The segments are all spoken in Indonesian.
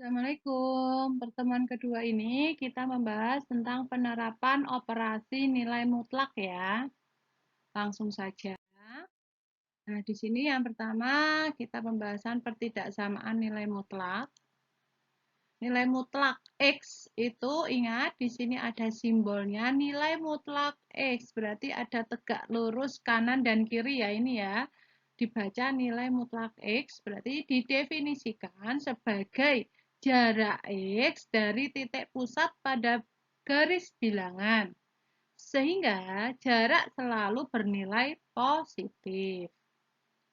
Assalamualaikum. Pertemuan kedua ini kita membahas tentang penerapan operasi nilai mutlak ya. Langsung saja. Nah, di sini yang pertama kita pembahasan pertidaksamaan nilai mutlak. Nilai mutlak X itu ingat di sini ada simbolnya nilai mutlak X. Berarti ada tegak lurus kanan dan kiri ya ini ya. Dibaca nilai mutlak X berarti didefinisikan sebagai jarak X dari titik pusat pada garis bilangan. Sehingga jarak selalu bernilai positif.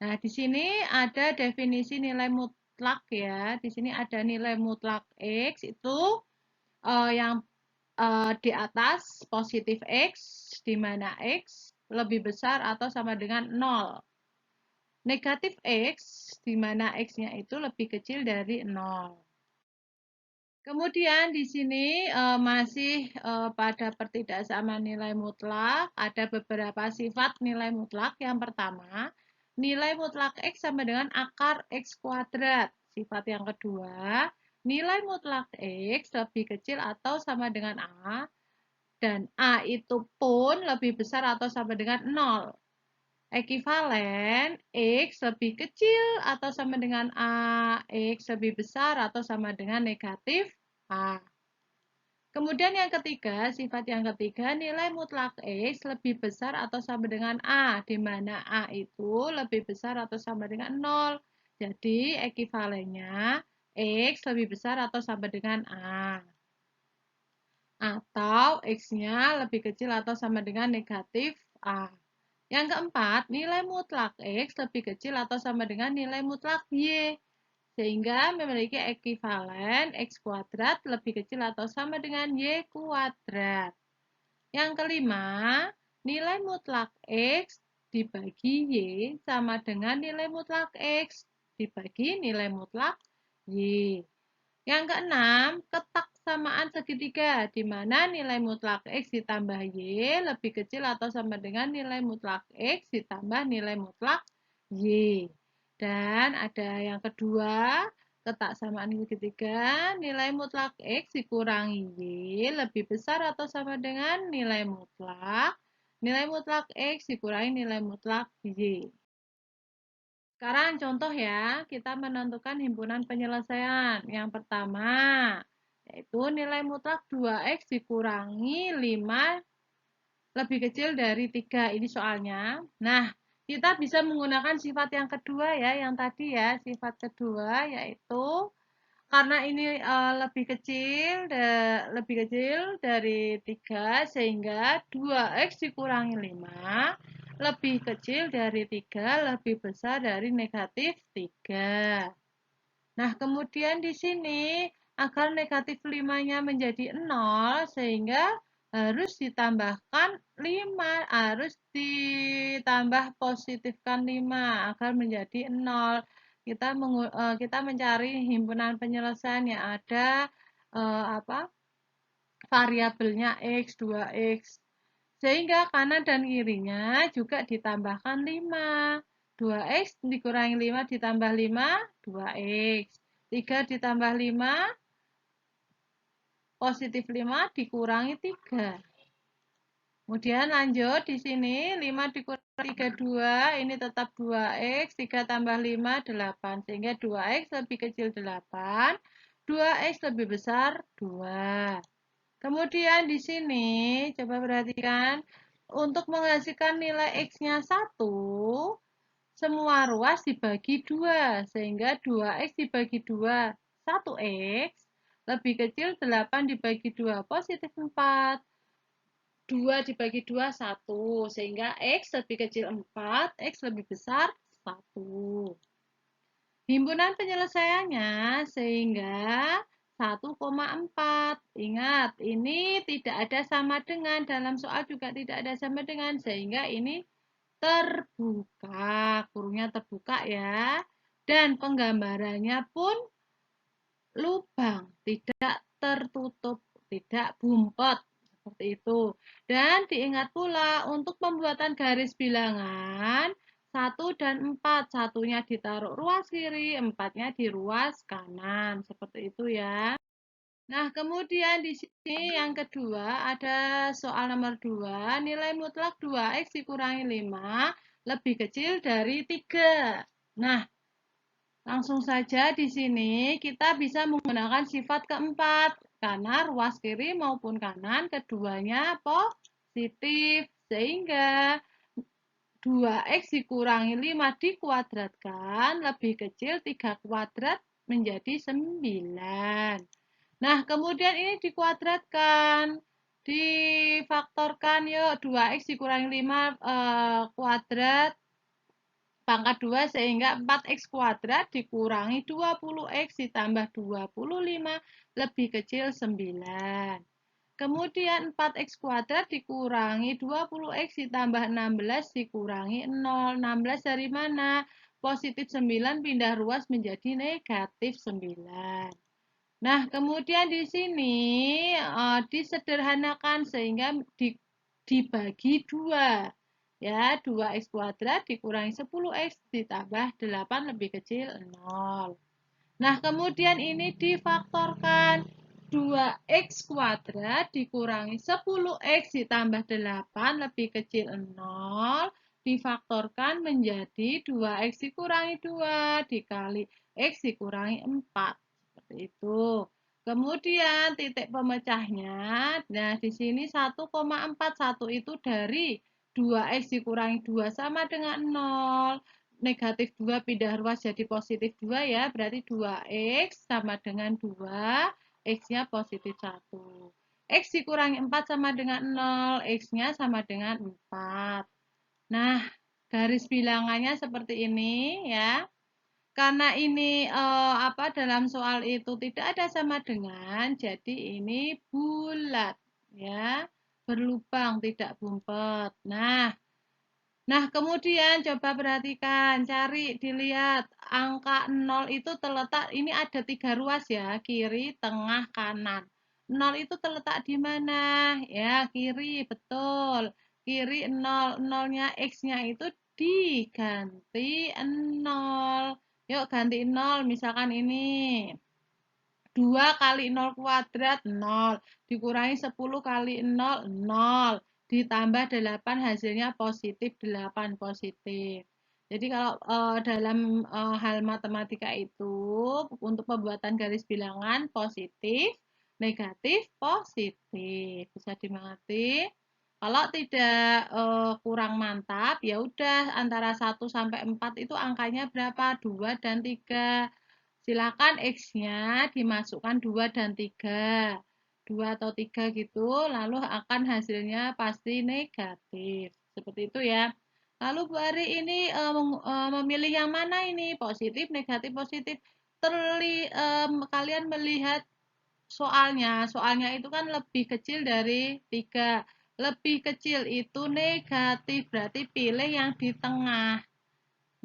Nah, di sini ada definisi nilai mutlak ya. Di sini ada nilai mutlak X itu yang di atas positif X, di mana X lebih besar atau sama dengan 0. Negatif X, di mana X-nya itu lebih kecil dari 0. Kemudian di sini masih pada pertidaksamaan nilai mutlak, ada beberapa sifat nilai mutlak. Yang pertama, nilai mutlak X sama dengan akar X kuadrat. Sifat yang kedua, nilai mutlak X lebih kecil atau sama dengan A, dan A itu pun lebih besar atau sama dengan 0. Ekivalen X lebih kecil atau sama dengan A, X lebih besar atau sama dengan negatif A. Kemudian yang ketiga, sifat yang ketiga, nilai mutlak X lebih besar atau sama dengan A, di mana A itu lebih besar atau sama dengan 0. Jadi, ekivalennya X lebih besar atau sama dengan A. Atau X-nya lebih kecil atau sama dengan negatif A. Yang keempat, nilai mutlak X lebih kecil atau sama dengan nilai mutlak Y. Sehingga memiliki ekivalen X kuadrat lebih kecil atau sama dengan Y kuadrat. Yang kelima, nilai mutlak X dibagi Y sama dengan nilai mutlak X dibagi nilai mutlak Y. Yang keenam, ketaksamaan segitiga, di mana nilai mutlak X ditambah Y lebih kecil atau sama dengan nilai mutlak X ditambah nilai mutlak Y. Dan ada yang kedua, ketaksamaan segitiga, nilai mutlak X dikurangi Y lebih besar atau sama dengan nilai mutlak X dikurangi nilai mutlak Y. Sekarang contoh ya, kita menentukan himpunan penyelesaian. Yang pertama, yaitu nilai mutlak 2X dikurangi 5 lebih kecil dari 3. Ini soalnya. Nah, kita bisa menggunakan sifat yang kedua ya, yang tadi ya, sifat kedua yaitu karena ini lebih kecil dari 3 sehingga 2X dikurangi 5 lebih kecil dari 3 lebih besar dari negatif 3. Nah, kemudian di sini agar negatif 5-nya menjadi 0 sehingga harus ditambahkan 5, harus ditambah positifkan 5 agar menjadi 0. Kita mencari himpunan penyelesaian yang ada variabelnya X, 2X. Sehingga kanan dan kirinya juga ditambahkan 5. 2X dikurangi 5 ditambah 5, 2X. 3 ditambah 5, positif 5 dikurangi 3. Kemudian lanjut di sini 5 dikurangi 3, 2, ini tetap 2X, 3 tambah 5, 8. Sehingga 2X lebih kecil 8, 2X lebih besar 2. Kemudian di sini, coba perhatikan, untuk menghasilkan nilai X-nya 1, semua ruas dibagi 2, sehingga 2X dibagi 2, 1X, lebih kecil 8 dibagi 2, positif 4. 2 dibagi 2, 1, sehingga X lebih kecil 4, X lebih besar 1. Himpunan penyelesaiannya sehingga 1,4. Ingat, ini tidak ada sama dengan, dalam soal juga tidak ada sama dengan, sehingga ini terbuka, kurungnya terbuka ya. Dan penggambarannya pun lubang, tidak tertutup, tidak bumpet, seperti itu. Dan diingat pula, untuk pembuatan garis bilangan, 1 dan 4. Satunya ditaruh ruas kiri, 4-nya di ruas kanan. Seperti itu ya. Nah, kemudian di sini yang kedua ada soal nomor 2, nilai mutlak 2x dikurangi 5 lebih kecil dari 3. Nah, langsung saja di sini kita bisa menggunakan sifat keempat, karena ruas kiri maupun kanan keduanya positif, sehingga 2x dikurangi 5 dikuadratkan lebih kecil 3 kuadrat menjadi 9. Nah, kemudian ini dikuadratkan. Difaktorkan yuk, 2x dikurangi 5 kuadrat pangkat 2 sehingga 4x kuadrat dikurangi 20x ditambah 25 lebih kecil 9. Kemudian 4x kuadrat dikurangi 20x ditambah 16 dikurangi 0. 16 dari mana? Positif 9 pindah ruas menjadi negatif 9. Nah, kemudian di sini disederhanakan sehingga dibagi 2. Ya, 2x kuadrat dikurangi 10x ditambah 8 lebih kecil 0. Nah, kemudian ini difaktorkan. 2x kuadrat dikurangi 10x ditambah 8 lebih kecil 0 difaktorkan menjadi 2x dikurangi 2 dikali x dikurangi 4. Seperti itu. Kemudian titik pemecahnya, nah di sini 1,41 itu dari 2x dikurangi 2 sama dengan 0. Negatif 2 pindah ruas jadi positif 2 ya, berarti 2x sama dengan 2, x-nya positif 1. X dikurangi 4 sama dengan 0, x-nya sama dengan 4. Nah, garis bilangannya seperti ini ya. Karena ini dalam soal itu tidak ada sama dengan, jadi ini bulat ya, berlubang tidak bumpet. Nah, kemudian coba perhatikan, cari dilihat angka 0 itu terletak ini ada 3 ruas ya, kiri, tengah, kanan. 0 itu terletak di mana? Ya, kiri, betul. Kiri 0, 0-nya x-nya itu diganti 0. Yuk ganti 0, misalkan ini 2 kali 0 kuadrat 0, dikurangi 10 kali 0, 0, ditambah 8 hasilnya positif 8 positif. Jadi kalau dalam hal matematika itu untuk pembuatan garis bilangan positif, negatif, positif. Bisa dimengerti? Kalau tidak kurang mantap, ya udah antara 1 sampai 4 itu angkanya berapa? 2 dan 3. Silakan X-nya dimasukkan 2 dan 3. 2 atau 3 gitu, lalu akan hasilnya pasti negatif. Seperti itu ya. Lalu Bu Ari ini memilih yang mana ini? Positif, negatif, positif. Kalian melihat soalnya. Soalnya itu kan lebih kecil dari 3. Lebih kecil itu negatif, berarti pilih yang di tengah.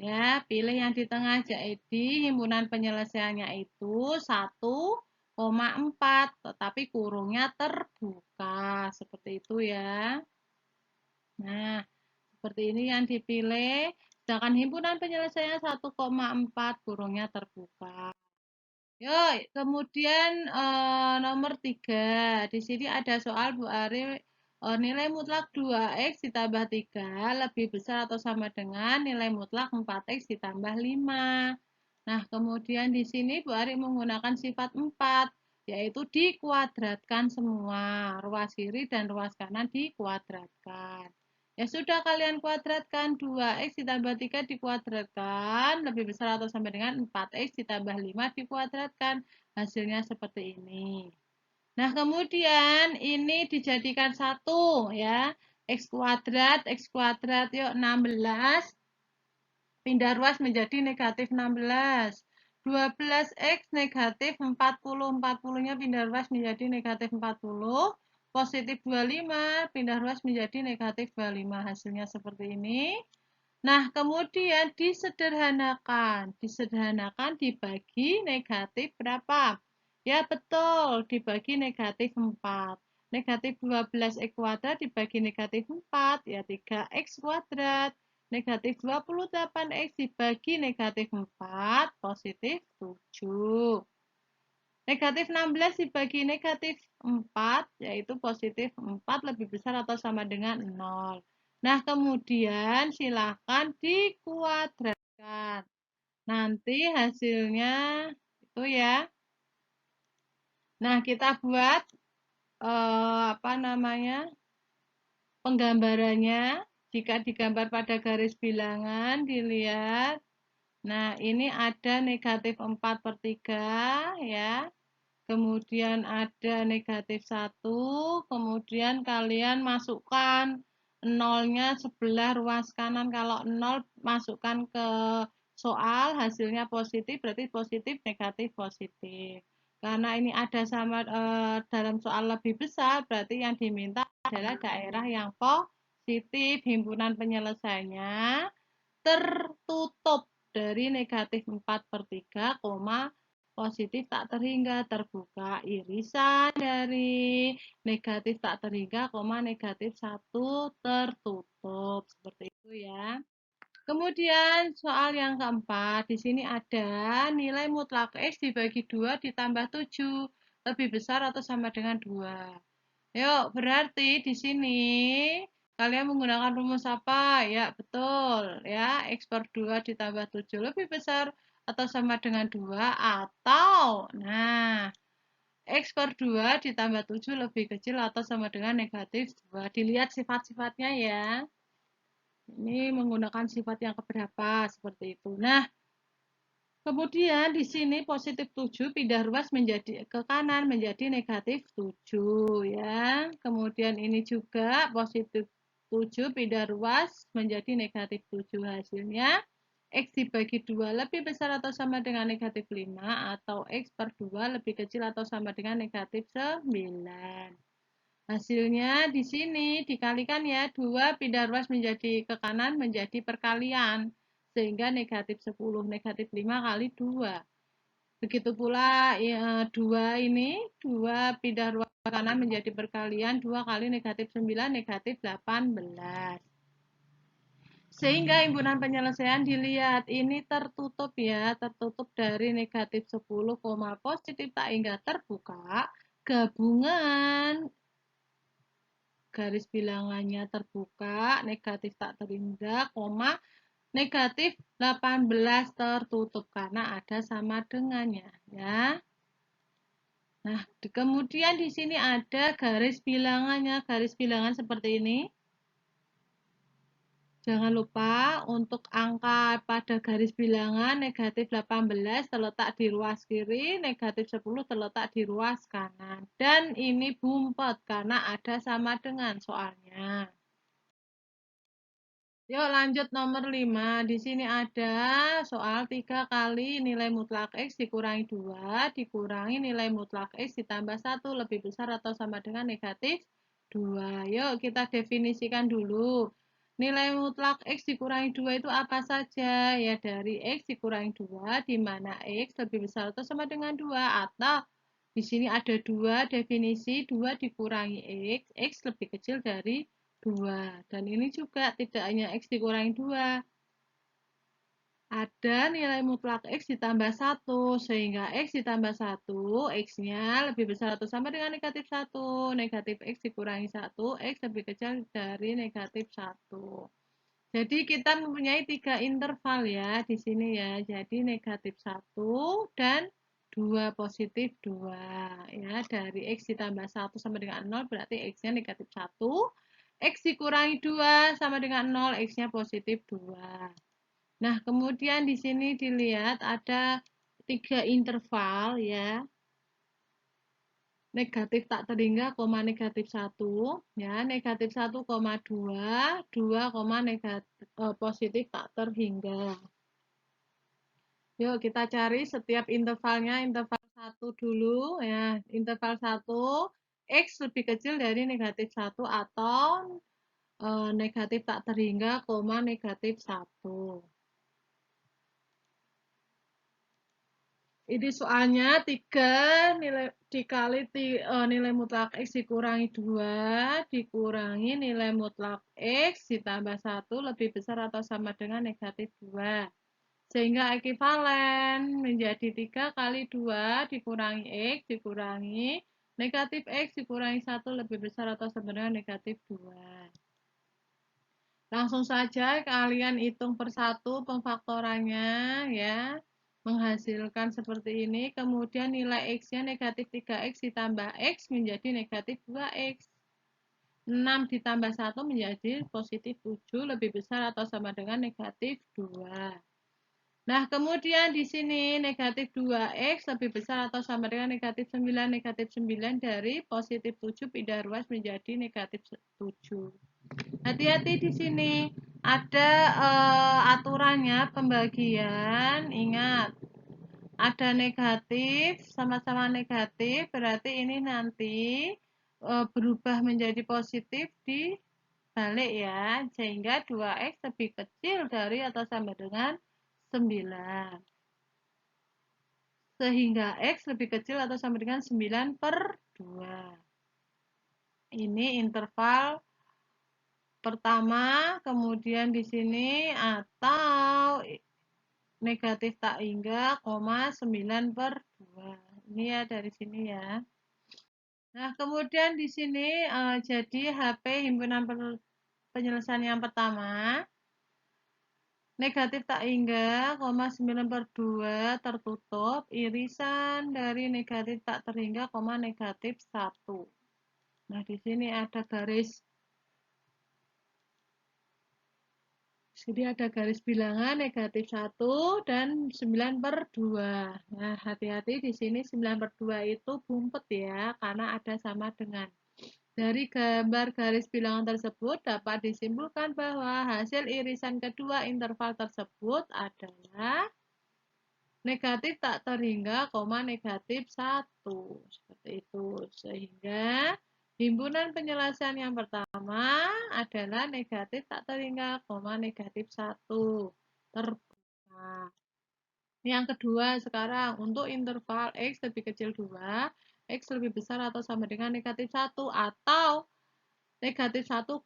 Ya, pilih yang di tengah. Jadi himpunan penyelesaiannya itu 1,4, tetapi kurungnya terbuka. Seperti itu ya. Nah, seperti ini yang dipilih. Sedangkan himpunan penyelesaiannya 1,4, kurungnya terbuka. Yuk, kemudian nomor 3. Di sini ada soal Bu Ari, nilai mutlak 2x ditambah 3 lebih besar atau sama dengan nilai mutlak 4x ditambah 5. Nah, kemudian di sini Bu Ari menggunakan sifat 4, yaitu dikuadratkan semua. Ruas kiri dan ruas kanan dikuadratkan. Ya sudah, kalian kuadratkan 2x ditambah 3 dikuadratkan lebih besar atau sama dengan 4x ditambah 5 dikuadratkan. Hasilnya seperti ini. Nah, kemudian ini dijadikan satu ya. X kuadrat yuk 16. Pindah ruas menjadi negatif 16. 12x negatif 40. 40-nya pindah ruas menjadi negatif 40. Positif 25, pindah ruas menjadi negatif 25. Hasilnya seperti ini. Nah, kemudian disederhanakan. Disederhanakan dibagi negatif berapa? Ya, betul. Dibagi negatif 4. Negatif 12x kuadrat dibagi negatif 4, ya 3x kuadrat. Negatif 28X dibagi negatif 4, positif 7. Negatif 16 dibagi negatif 4, yaitu positif 4 lebih besar atau sama dengan 0. Nah, kemudian silakan dikuadratkan. Nanti hasilnya itu ya. Nah, kita buat apa namanya? Penggambarannya. Jika digambar pada garis bilangan, dilihat. Nah, ini ada negatif 4/3 ya. Kemudian ada negatif 1, kemudian kalian masukkan nolnya sebelah ruas kanan. Kalau 0 masukkan ke soal, hasilnya positif, berarti positif, negatif, positif. Karena ini ada sama dalam soal lebih besar, berarti yang diminta adalah daerah yang positif. Himpunan penyelesaiannya tertutup dari negatif 4/3, positif tak terhingga, terbuka irisan dari negatif tak terhingga, negatif 1 tertutup. Seperti itu ya. Kemudian soal yang keempat, di sini ada nilai mutlak X dibagi 2 ditambah 7 lebih besar atau sama dengan 2. Yuk, berarti di sini kalian menggunakan rumus apa? Ya, betul. Ya, X per 2 ditambah 7 lebih besar atau sama dengan 2 atau, nah, X per 2 ditambah 7 lebih kecil atau sama dengan negatif 2. Dilihat sifat-sifatnya ya. Ini menggunakan sifat yang keberapa, seperti itu. Nah, kemudian di sini positif 7 pindah ruas menjadi ke kanan menjadi negatif 7 ya. Kemudian ini juga positif 7 pindah ruas menjadi negatif 7. Hasilnya X dibagi 2 lebih besar atau sama dengan negatif 5 atau X per 2 lebih kecil atau sama dengan negatif 9. Hasilnya di sini dikalikan ya, 2 pindah ruas menjadi ke kanan menjadi perkalian. Sehingga negatif 10, negatif 5 kali 2. Begitu pula ya, 2 ini, 2 pindah ruas ke kanan menjadi perkalian, 2 kali negatif 9, negatif 18. Sehingga himpunan penyelesaian dilihat, ini tertutup ya, tertutup dari negatif 10, positif tak hingga terbuka, gabungan garis bilangannya terbuka, negatif tak terhingga, negatif 18 tertutup karena ada sama dengannya ya. Nah, kemudian di sini ada garis bilangannya, garis bilangan seperti ini. Jangan lupa untuk angka pada garis bilangan negatif 18 terletak di ruas kiri, negatif 10 terletak di ruas kanan. Dan ini bumpet karena ada sama dengan soalnya. Yuk lanjut nomor 5. Di sini ada soal 3 kali nilai mutlak X dikurangi 2 dikurangi nilai mutlak X ditambah 1 lebih besar atau sama dengan negatif 2. Yuk kita definisikan dulu. Nilai mutlak X dikurangi 2 itu apa saja? Ya dari X dikurangi 2 di mana X lebih besar atau sama dengan 2 atau di sini ada 2 definisi 2 dikurangi X, X lebih kecil dari 2. Dan ini juga tidak hanya X dikurangi 2. Ada nilai mutlak X ditambah 1, sehingga X ditambah 1, X-nya lebih besar atau sama dengan negatif 1. Negatif X dikurangi 1, X lebih kecil dari negatif 1. Jadi kita mempunyai 3 interval ya di sini ya. Jadi negatif 1 dan 2 positif 2 ya. Dari X ditambah 1 sama dengan 0 berarti X-nya negatif 1. X dikurangi 2 sama dengan 0, X-nya positif 2. Nah, kemudian di sini dilihat ada 3 interval ya. Negatif tak terhingga, negatif 1 ya, negatif 1, 2, 2, negatif positif tak terhingga. Yuk kita cari setiap intervalnya, interval 1 dulu ya. Interval 1 X lebih kecil dari negatif 1 atau negatif tak terhingga, negatif 1. Ini soalnya 3 nilai dikali nilai mutlak X dikurangi 2 dikurangi nilai mutlak X ditambah 1 lebih besar atau sama dengan negatif 2. Sehingga ekivalen menjadi 3 kali 2 dikurangi X dikurangi negatif X dikurangi 1 lebih besar atau sama dengan negatif 2. Langsung saja kalian hitung per satu pemfaktorannya ya. Menghasilkan seperti ini, kemudian nilai X-nya negatif 3X ditambah X menjadi negatif 2X. 6 ditambah 1 menjadi positif 7 lebih besar atau sama dengan negatif 2. Nah, kemudian di sini negatif 2X lebih besar atau sama dengan negatif 9. Negatif 9 dari positif 7 pindah ruas menjadi negatif 7. Hati-hati di sini. Ada aturannya pembagian. Ingat, ada negatif, sama-sama negatif, berarti ini nanti berubah menjadi positif di balik ya, sehingga 2X lebih kecil dari atau sama dengan 9. Sehingga X lebih kecil atau sama dengan 9 per 2. Ini interval pertama, kemudian di sini atau negatif tak hingga, 9 per 2. Ini ya dari sini ya. Nah, kemudian di sini jadi HP himpunan penyelesaian yang pertama. Negatif tak hingga, 9 per 2 tertutup. Irisan dari negatif tak terhingga, negatif 1. Nah, di sini ada garis. Jadi ada garis bilangan negatif 1 dan 9 per 2. Nah, hati-hati di sini 9 per 2 itu bumpet ya, karena ada sama dengan. Dari gambar garis bilangan tersebut dapat disimpulkan bahwa hasil irisan kedua interval tersebut adalah negatif tak terhingga, negatif 1. Seperti itu. Sehingga himpunan penyelesaian yang pertama adalah negatif tak terhingga, negatif 1. Terbuka. Yang kedua sekarang, untuk interval X lebih kecil 2, X lebih besar atau sama dengan negatif 1, atau negatif 1,2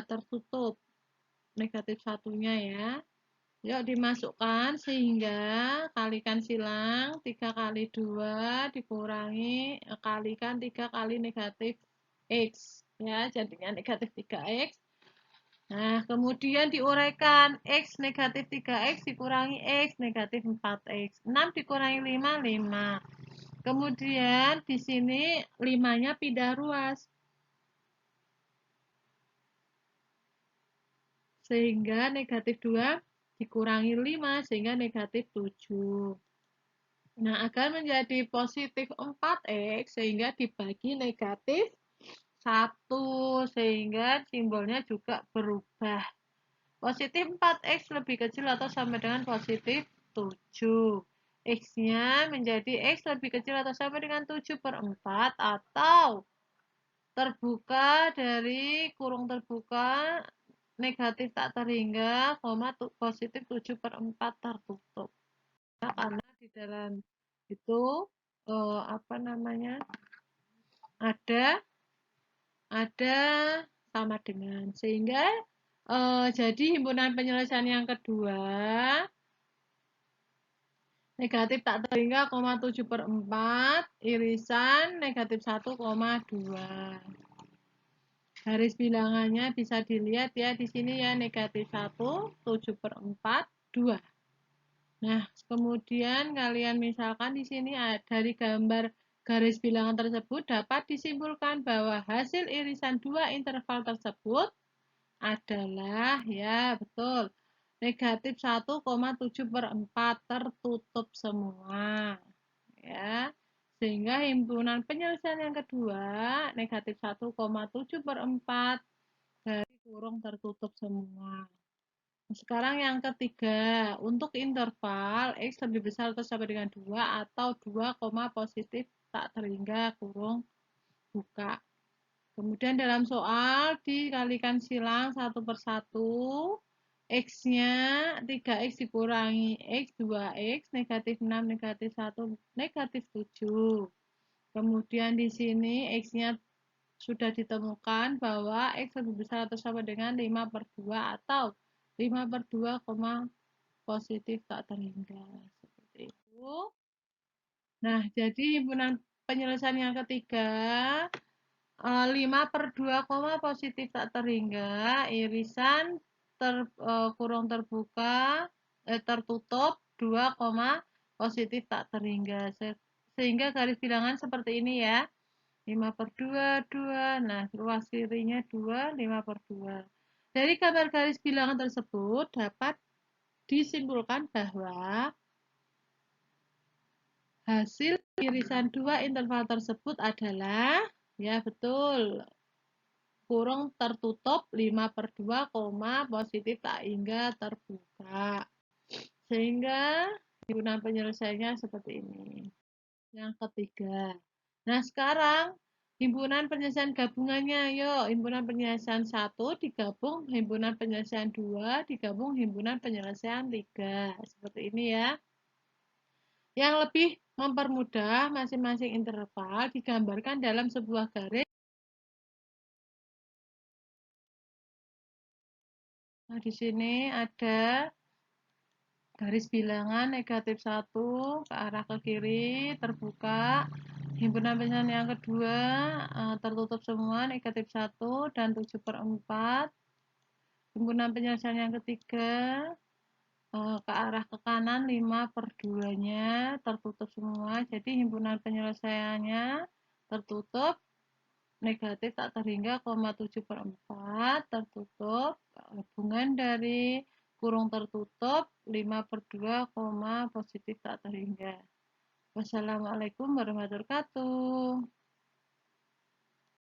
tertutup. Negatif satunya ya. Yuk dimasukkan sehingga kalikan silang 3 kali 2 dikurangi kalikan 3 kali negatif X ya, jadinya negatif 3X. Nah, kemudian diuraikan X negatif 3X dikurangi X negatif 4X. 6 dikurangi 5, 5. Kemudian di sini 5-nya pindah ruas. Sehingga negatif 2 dikurangi 5 sehingga negatif 7. Nah, akan menjadi positif 4X sehingga dibagi negatif 1 sehingga simbolnya juga berubah. Positif 4X lebih kecil atau sama dengan positif 7. X-nya menjadi X lebih kecil atau sama dengan 7 per 4 atau terbuka dari kurung terbuka negatif tak terhingga, positif 7 per 4 tertutup. Nah, karena di dalam itu ada sama dengan, sehingga jadi himpunan penyelesaian yang kedua negatif tak terhingga, 7 per 4 irisan negatif 1,2. Garis bilangannya bisa dilihat ya di sini ya, negatif 1, 7 per 4, 2. Nah, kemudian kalian misalkan di sini dari gambar garis bilangan tersebut dapat disimpulkan bahwa hasil irisan dua interval tersebut adalah, ya betul, negatif 1,7 per 4 tertutup semua. Ya, sehingga himpunan penyelesaian yang kedua negatif 1,7 per 4 dari kurung tertutup semua. Sekarang yang ketiga, untuk interval X lebih besar atau sama dengan 2 atau 2, positif tak terhingga kurung buka. Kemudian dalam soal dikalikan silang 1 per 1 X-nya 3X dikurangi X, 2X, negatif 6, negatif 1, negatif 7. Kemudian di sini X-nya sudah ditemukan bahwa X lebih besar atau sama dengan 5/2 atau 5/2, positif tak terhingga. Seperti itu. Nah, jadi himpunan penyelesaian yang ketiga, 5/2, positif tak terhingga, irisan kurung terbuka, tertutup 2, positif tak terhingga. Sehingga garis bilangan seperti ini ya. 5/2, 2. Nah, ruas kirinya 2, 5/2. Dari gambar garis bilangan tersebut dapat disimpulkan bahwa hasil irisan dua interval tersebut adalah, ya betul, kurung tertutup 5/2, positif tak hingga terbuka. Sehingga himpunan penyelesaiannya seperti ini. Yang ketiga. Nah, sekarang himpunan penyelesaian gabungannya. Yuk, himpunan penyelesaian 1 digabung himpunan penyelesaian 2 digabung himpunan penyelesaian 3. Seperti ini ya. Yang lebih mempermudah masing-masing interval digambarkan dalam sebuah garis. Nah, di sini ada garis bilangan negatif 1 ke arah ke kiri, terbuka. Himpunan penyelesaian yang kedua tertutup semua, negatif 1 dan 7/4. Himpunan penyelesaian yang ketiga ke arah ke kanan 5/2-nya tertutup semua. Jadi himpunan penyelesaiannya tertutup, negatif tak terhingga, 7/4 tertutup, gabungan dari kurung tertutup 5/2, positif tak terhingga. Wassalamualaikum warahmatullahi wabarakatuh.